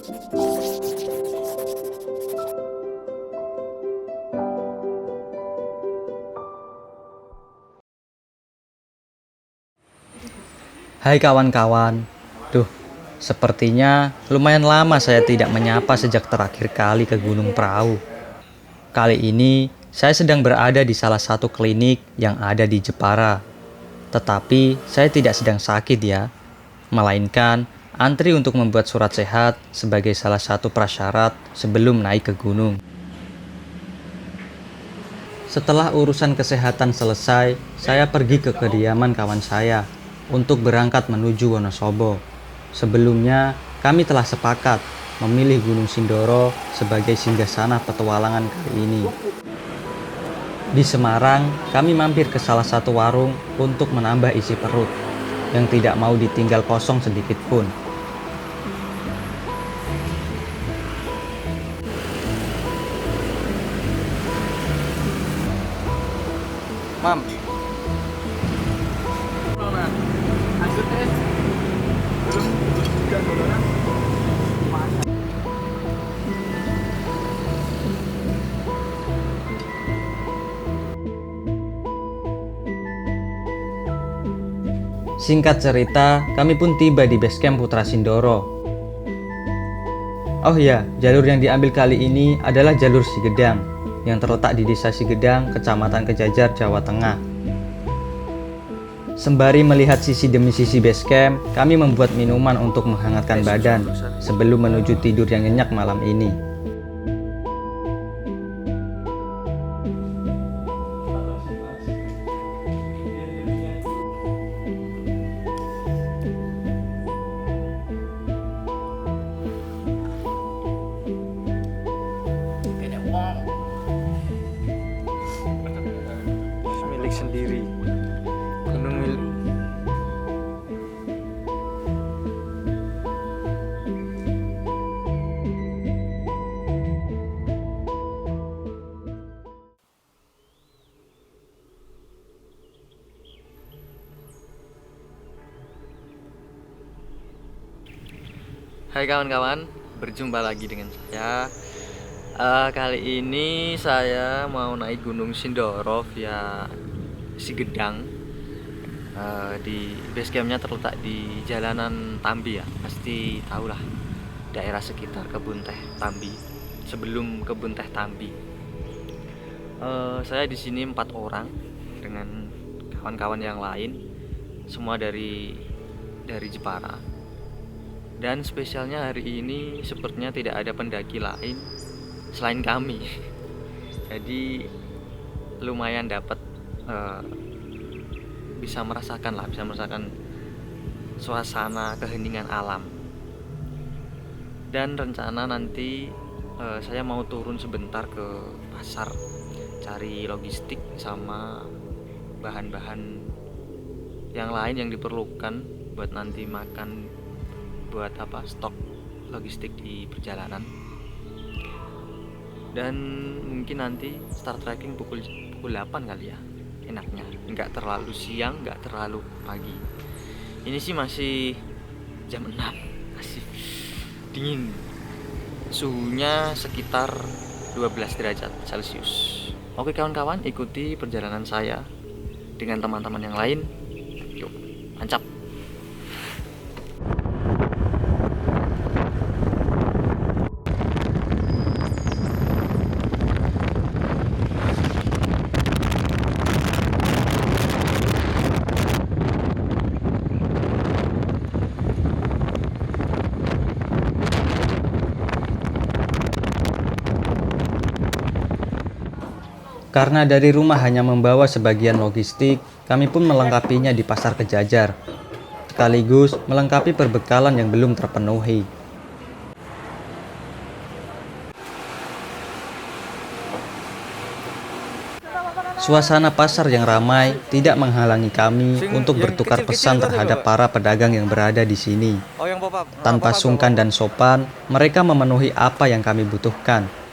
Hai kawan-kawan, sepertinya lumayan lama saya tidak menyapa sejak terakhir kali ke Gunung Prau. Kali ini saya sedang berada di salah satu klinik yang ada di Jepara. Tetapi saya tidak sedang sakit ya, melainkan antri untuk membuat surat sehat sebagai salah satu prasyarat sebelum naik ke gunung. Setelah urusan kesehatan selesai, saya pergi ke kediaman kawan saya untuk berangkat menuju Wonosobo. Sebelumnya, kami telah sepakat memilih Gunung Sindoro sebagai singgasana petualangan kali ini. Di Semarang, kami mampir ke salah satu warung untuk menambah isi perut, yang tidak mau ditinggal kosong sedikit pun. Mam, singkat cerita, kami pun tiba di base camp Putra Sindoro. Oh ya, jalur yang diambil kali ini adalah jalur Sigedang, yang terletak di Desa Sigedang, Kecamatan Kejajar, Jawa Tengah. Sembari melihat sisi demi sisi base camp, kami membuat minuman untuk menghangatkan badan sebelum menuju tidur yang nyenyak malam ini. Milik sendiri, gunung milik. Hai kawan-kawan, berjumpa lagi dengan saya. Kali ini saya mau naik Gunung Sindoro via Sigedang. Di base campnya terletak di Jalanan Tambi ya, pasti tahulah daerah sekitar Kebun Teh Tambi. Sebelum Kebun Teh Tambi, saya di sini 4 orang dengan kawan-kawan yang lain, semua dari Jepara. Dan spesialnya hari ini sepertinya tidak ada pendaki lain selain kami. Jadi lumayan dapat bisa merasakan suasana keheningan alam. Dan rencana nanti saya mau turun sebentar ke pasar cari logistik sama bahan-bahan yang lain yang diperlukan buat nanti makan, buat stok logistik di perjalanan. Dan mungkin nanti start trekking pukul 8 kali ya, enaknya nggak terlalu siang, nggak terlalu pagi. Ini sih masih jam 6, masih dingin, suhunya sekitar 12 derajat Celcius. Oke kawan-kawan, ikuti perjalanan saya dengan teman-teman yang lain. Yuk, mantap. Karena dari rumah hanya membawa sebagian logistik, kami pun melengkapinya di Pasar Kejajar, sekaligus melengkapi perbekalan yang belum terpenuhi. Suasana pasar yang ramai tidak menghalangi kami untuk bertukar pesan terhadap para pedagang yang berada di sini. Tanpa sungkan dan sopan, mereka memenuhi apa yang kami butuhkan.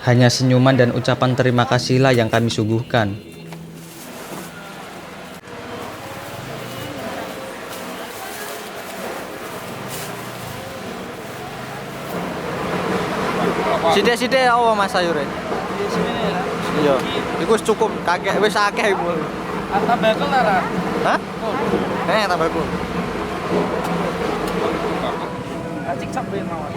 Hanya senyuman dan ucapan terima kasihlah yang kami suguhkan. Sithik-sithik apa Mas sayure? Iya. Iku wis cukup kakek wis akeh iku. Tambah kol ora? Hah? Tambah cool. Acik sampai mawar.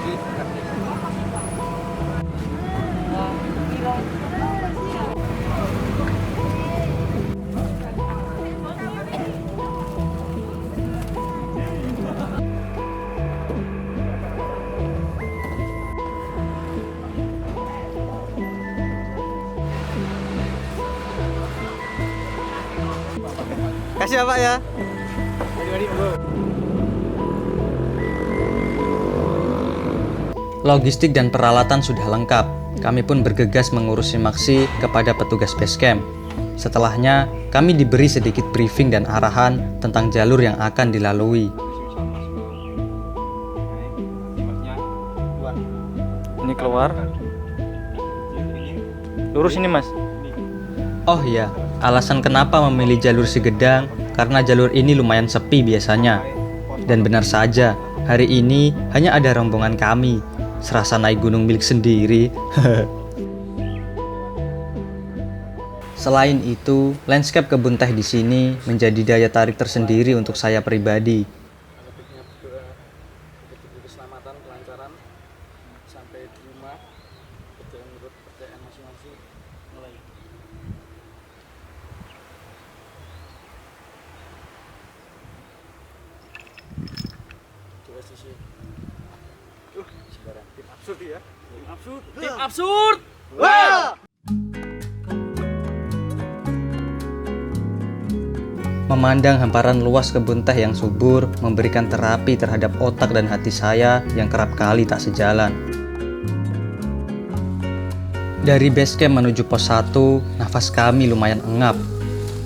Kasih apa ya? Logistik dan peralatan sudah lengkap. Kami pun bergegas mengurusi Maksi kepada petugas basecamp. Setelahnya, kami diberi sedikit briefing dan arahan tentang jalur yang akan dilalui. Ini keluar. Lurus ini Mas. Oh iya, alasan kenapa memilih jalur Segedang karena jalur ini lumayan sepi biasanya. Dan benar saja, hari ini hanya ada rombongan kami. Serasa naik gunung milik sendiri. Selain itu, landscape kebun teh di sini menjadi daya tarik tersendiri untuk saya pribadi. Keselamatan, kelancaran sampai di rumah, kerjaan menurut kerjaan masing-masing mulai. Coba sisi. Sekarang tim absurd ya. Tim absurd. Tim absurd. Memandang hamparan luas kebun teh yang subur memberikan terapi terhadap otak dan hati saya yang kerap kali tak sejalan. Dari basecamp menuju pos 1, nafas kami lumayan engap.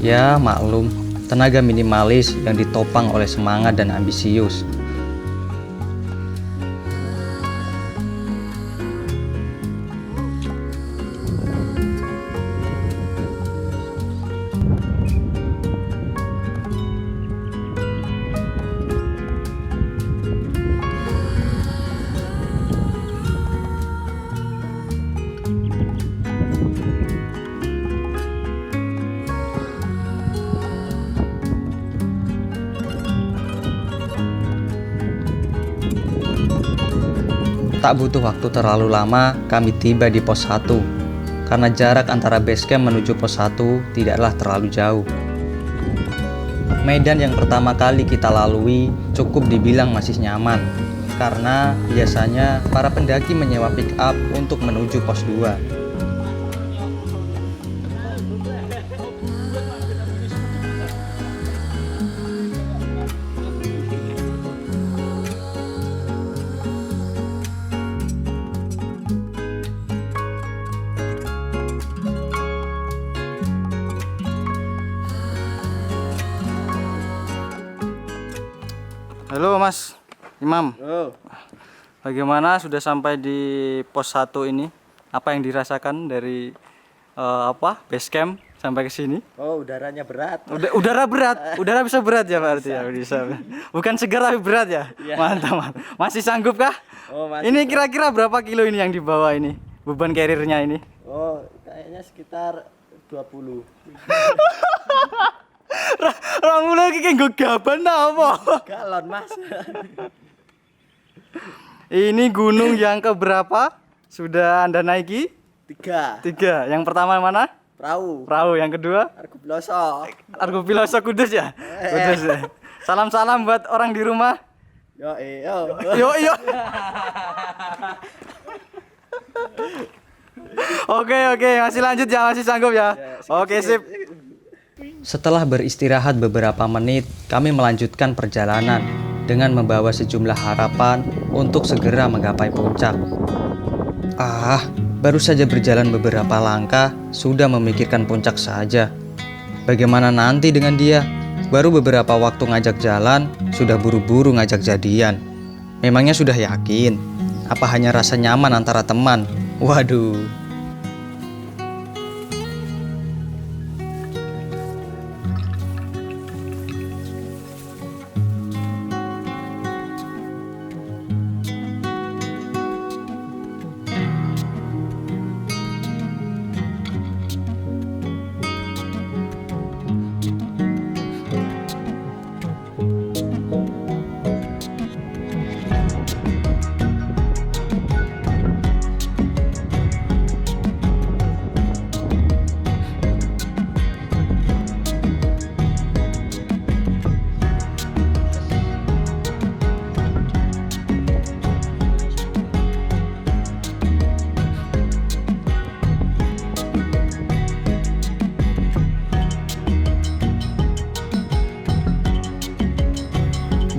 Ya maklum, tenaga minimalis yang ditopang oleh semangat dan ambisius. Tak butuh waktu terlalu lama, kami tiba di pos 1. Karena jarak antara basecamp menuju pos 1 tidaklah terlalu jauh. Medan yang pertama kali kita lalui cukup dibilang masih nyaman. Karena biasanya para pendaki menyewa pick up untuk menuju pos 2. Halo Mas Imam. Oh, Bagaimana sudah sampai di pos 1 ini? Apa yang dirasakan dari basecamp sampai ke sini? oh udaranya berat. Udara berat, udara bisa berat ya berarti ya bisa. Bukan segar tapi berat ya. Iya. Mantap, mantap. Masih sanggup kah? Oh, masih. Ini kira-kira berapa kilo ini yang dibawa ini? Beban karirnya ini? Oh, kayaknya sekitar 20. Orang lagi kayak gue gaban apa? Galon, Mas. Ini gunung yang keberapa sudah Anda naiki? 3. 3. Yang pertama mana? Perahu. Perahu. Yang kedua? Argo Bloso. Argo Piloso Kudus ya? Kudus ya. Salam-salam buat orang di rumah. Yo, yo. Yo. Oke, masih lanjut ya, masih sanggup ya. Oke, sip. Setelah beristirahat beberapa menit, kami melanjutkan perjalanan dengan membawa sejumlah harapan untuk segera menggapai puncak. Baru saja berjalan beberapa langkah, sudah memikirkan puncak saja. Bagaimana nanti dengan dia? Baru beberapa waktu ngajak jalan, sudah buru-buru ngajak jadian. Memangnya sudah yakin? Apa hanya rasa nyaman antara teman? Waduh.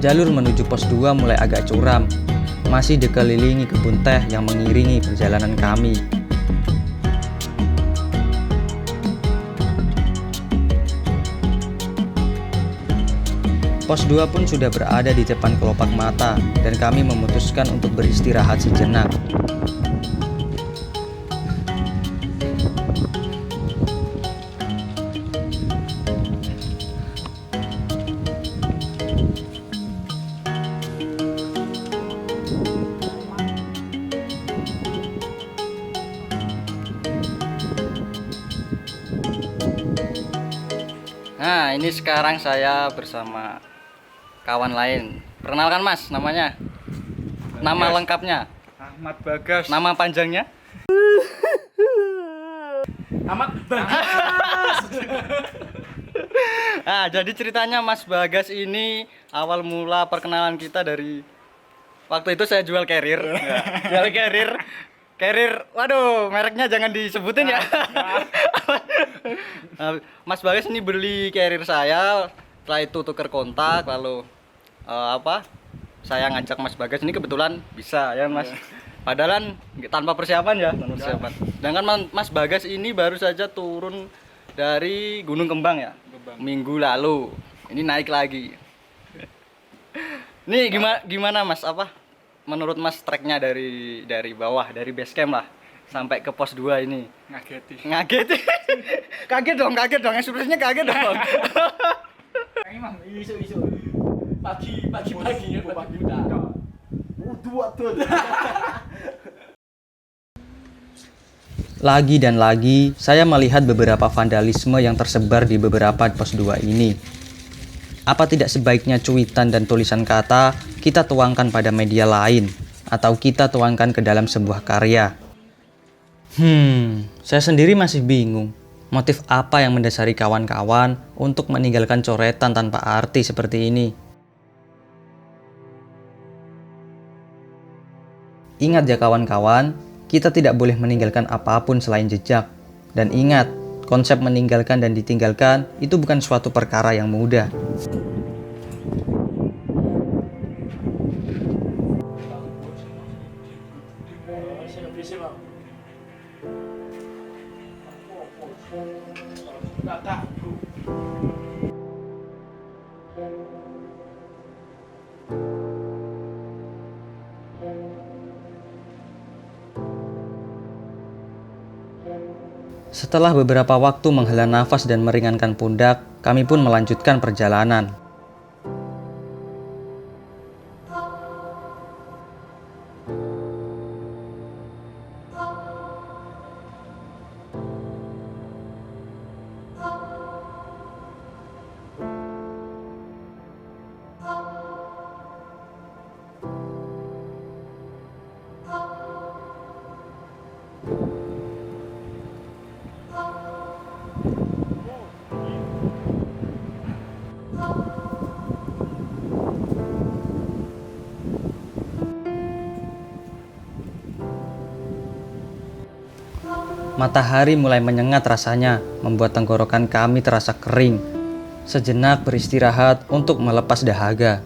Jalur menuju pos 2 mulai agak curam, masih dikelilingi kebun teh yang mengiringi perjalanan kami. Pos 2 pun sudah berada di depan kelopak mata dan kami memutuskan untuk beristirahat sejenak. Nah, ini sekarang saya bersama kawan lain. Perkenalkan Mas, namanya. Nama lengkapnya. Ahmad Bagas. Nama panjangnya? Ahmad Bagas. Nah, jadi ceritanya Mas Bagas ini awal mula perkenalan kita dari waktu itu saya jual carrier. Jual carrier. Carrier, waduh, mereknya jangan disebutin ya. Mas Bagas ini beli carrier saya, setelah itu tuker kontak, lalu saya ngajak Mas Bagas ini kebetulan bisa ya Mas. Padahal tanpa persiapan ya, tanpa persiapan. Sedangkan Mas Bagas ini baru saja turun dari Gunung Kembang ya, minggu lalu. Ini naik lagi. Nih gimana Mas, menurut Mas treknya dari bawah, dari base camp lah sampai ke pos 2 ini? Ngageti. Kaget dong, ekspresinya kaget dong. Emang isu pagi ya pagi udah. Waduh. Lagi dan lagi, saya melihat beberapa vandalisme yang tersebar di beberapa pos 2 ini. Apa tidak sebaiknya cuitan dan tulisan kata kita tuangkan pada media lain, atau kita tuangkan ke dalam sebuah karya? Saya sendiri masih bingung. Motif apa yang mendasari kawan-kawan untuk meninggalkan coretan tanpa arti seperti ini? Ingat ya kawan-kawan, kita tidak boleh meninggalkan apapun selain jejak. Dan ingat, konsep meninggalkan dan ditinggalkan itu bukan suatu perkara yang mudah. Setelah beberapa waktu menghela nafas dan meringankan pundak, kami pun melanjutkan perjalanan. Matahari mulai menyengat rasanya, membuat tenggorokan kami terasa kering. Sejenak beristirahat untuk melepas dahaga.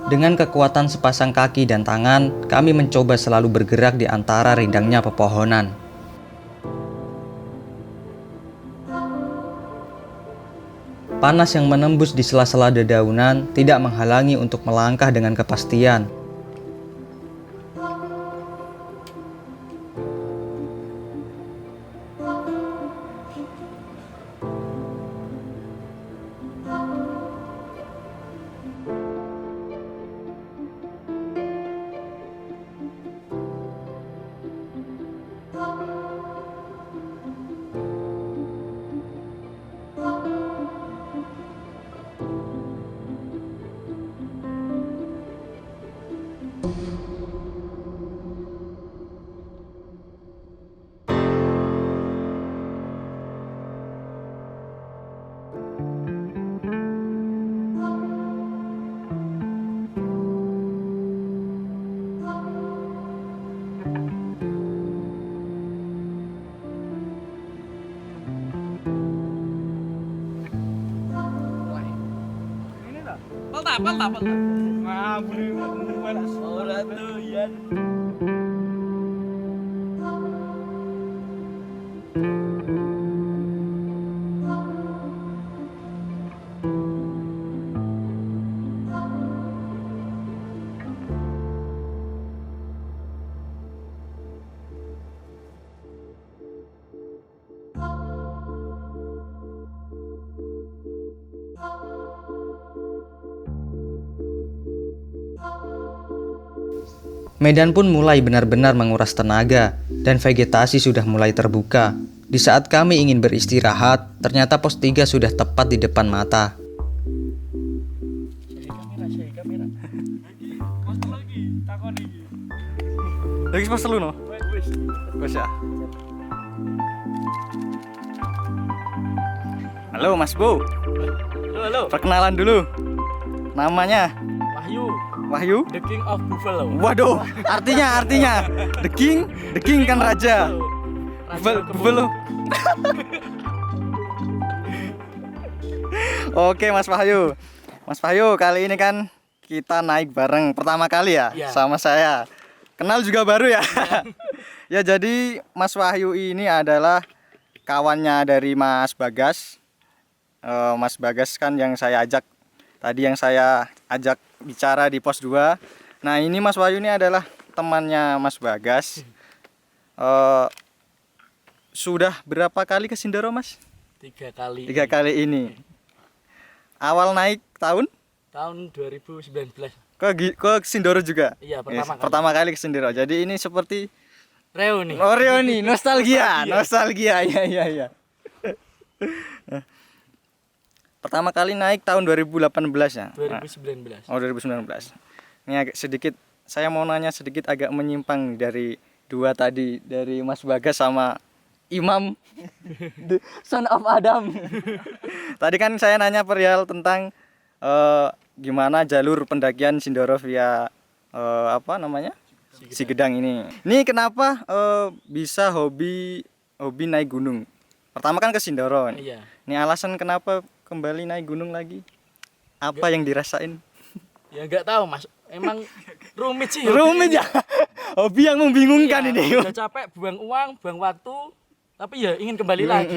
Dengan kekuatan sepasang kaki dan tangan, kami mencoba selalu bergerak di antara rindangnya pepohonan. Panas yang menembus di sela-sela dedaunan tidak menghalangi untuk melangkah dengan kepastian. Ora doyan. Medan pun mulai benar-benar menguras tenaga dan vegetasi sudah mulai terbuka. Di saat kami ingin beristirahat, ternyata pos 3 sudah tepat di depan mata. Saya kamera. Poster lagi, takon iki. Lagi pas lu no. Wis. Wes ya. Halo Mas Bu, Halo. perkenalan dulu. Namanya Wahyu, Wahyu. the king of buffalo. Waduh, artinya the king kan raja. Buffalo. Oke Mas Wahyu. Mas Wahyu, kali ini kan kita naik bareng pertama kali ya, Iya. sama saya. Kenal juga baru ya. Ya jadi Mas Wahyu ini adalah kawannya dari Mas Bagas. Mas Bagas kan yang saya ajak tadi, yang saya ajak bicara di pos 2. Nah ini Mas Wahyu ini adalah temannya Mas Bagas. Sudah berapa kali ke Sindoro Mas? 3 kali. 3 kali ini. Awal naik tahun Tahun 2019. ke Sindoro juga. Iya, Pertama kali ke Sindoro. Jadi ini seperti Reuni. Reuni, nostalgia. Iya. Pertama kali naik tahun 2018 ya. 2019. Oh 2019. Ini agak sedikit, saya mau nanya sedikit agak menyimpang dari dua tadi, dari Mas Bagas sama Imam the son of Adam. Tadi kan saya nanya perihal tentang gimana jalur pendakian Sindoro via apa namanya? Sigedang ini. Ini kenapa bisa hobi naik gunung? Pertama kan ke Sindoro. Iya. Ini alasan kenapa kembali naik gunung lagi? Apa yang dirasain? Ya enggak tahu, Mas. Emang rumit sih. Rumit ya. Hobi yang membingungkan Iya, ini. udah capek, buang uang, buang waktu, tapi ya ingin kembali lagi.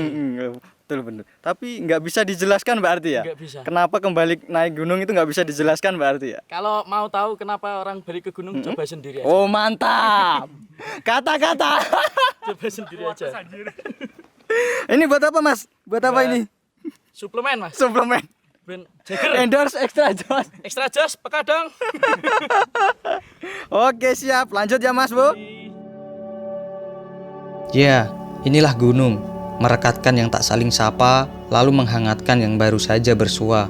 Betul betul. Tapi nggak bisa dijelaskan berarti ya? Nggak bisa. Kenapa kembali naik gunung itu nggak bisa dijelaskan berarti ya? Kalau mau tahu kenapa orang balik ke gunung, coba sendiri aja. Oh mantap. Kata-kata. Coba sendiri aja. Ini buat apa Mas? Buat apa ini? Suplemen, Mas. Suplemen. Ben Jagger. Endorse extra jos. Extra jos, Pekadang. Oke siap. Lanjut ya Mas Bu. Ya, inilah gunung, merekatkan yang tak saling sapa, lalu menghangatkan yang baru saja bersua.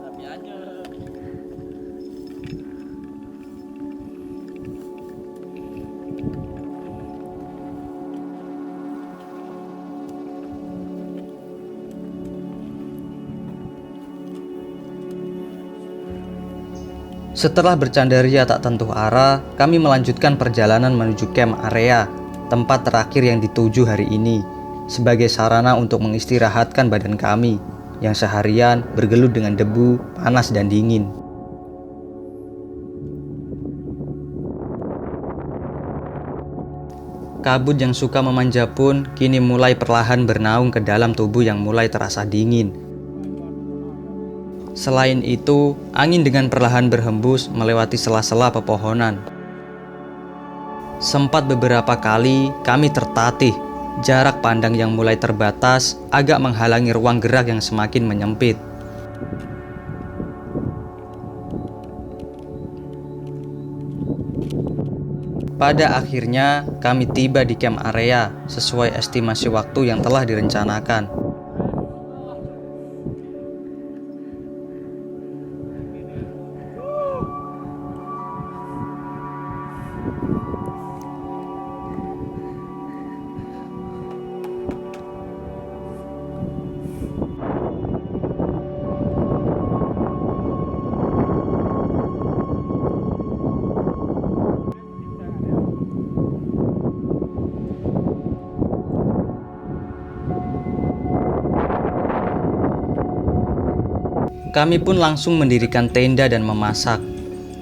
Tapi aja. Setelah bercandaria tak tentu arah, kami melanjutkan perjalanan menuju camp area, tempat terakhir yang dituju hari ini, sebagai sarana untuk mengistirahatkan badan kami, yang seharian bergelut dengan debu, panas dan dingin. Kabut yang suka memanja pun kini mulai perlahan bernaung ke dalam tubuh yang mulai terasa dingin. Selain itu, angin dengan perlahan berhembus melewati sela-sela pepohonan. Sempat beberapa kali kami tertatih Jarak pandang yang mulai terbatas agak menghalangi ruang gerak yang semakin menyempit. Pada akhirnya, kami tiba di camp area sesuai estimasi waktu yang telah direncanakan. Kami pun langsung mendirikan tenda dan memasak.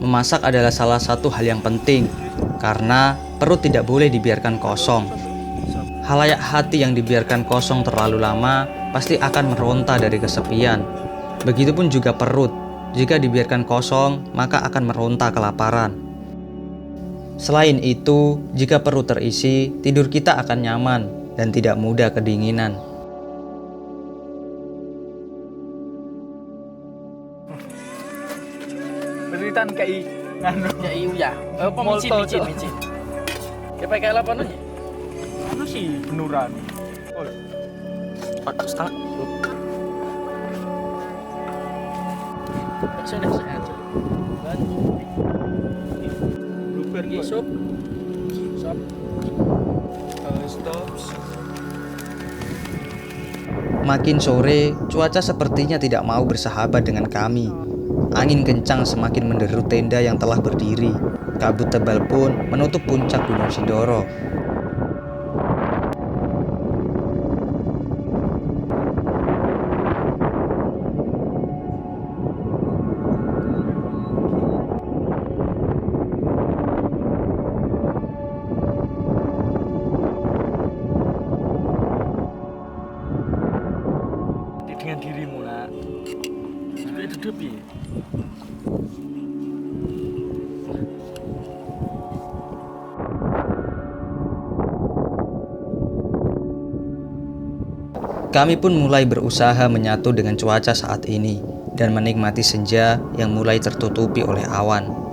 Memasak adalah salah satu hal yang penting, karena perut tidak boleh dibiarkan kosong. Halayak hati yang dibiarkan kosong terlalu lama pasti akan meronta dari kesepian. Begitupun juga perut, jika dibiarkan kosong maka akan meronta kelaparan. Selain itu, jika perut terisi, tidur kita akan nyaman dan tidak mudah kedinginan. Beritan kayak nganu ya iya apa micin. Kayak kayak apa nih? Anu sih benuran. Otak setengah. Sudah aja. Luper sop. Stop. Makin sore, cuaca sepertinya tidak mau bersahabat dengan kami. Angin kencang semakin menderu tenda yang telah berdiri. Kabut tebal pun menutup puncak Gunung Sindoro. Dengan dirimu nak. Itu hidup ya. Kami pun mulai berusaha menyatu dengan cuaca saat ini dan menikmati senja yang mulai tertutupi oleh awan.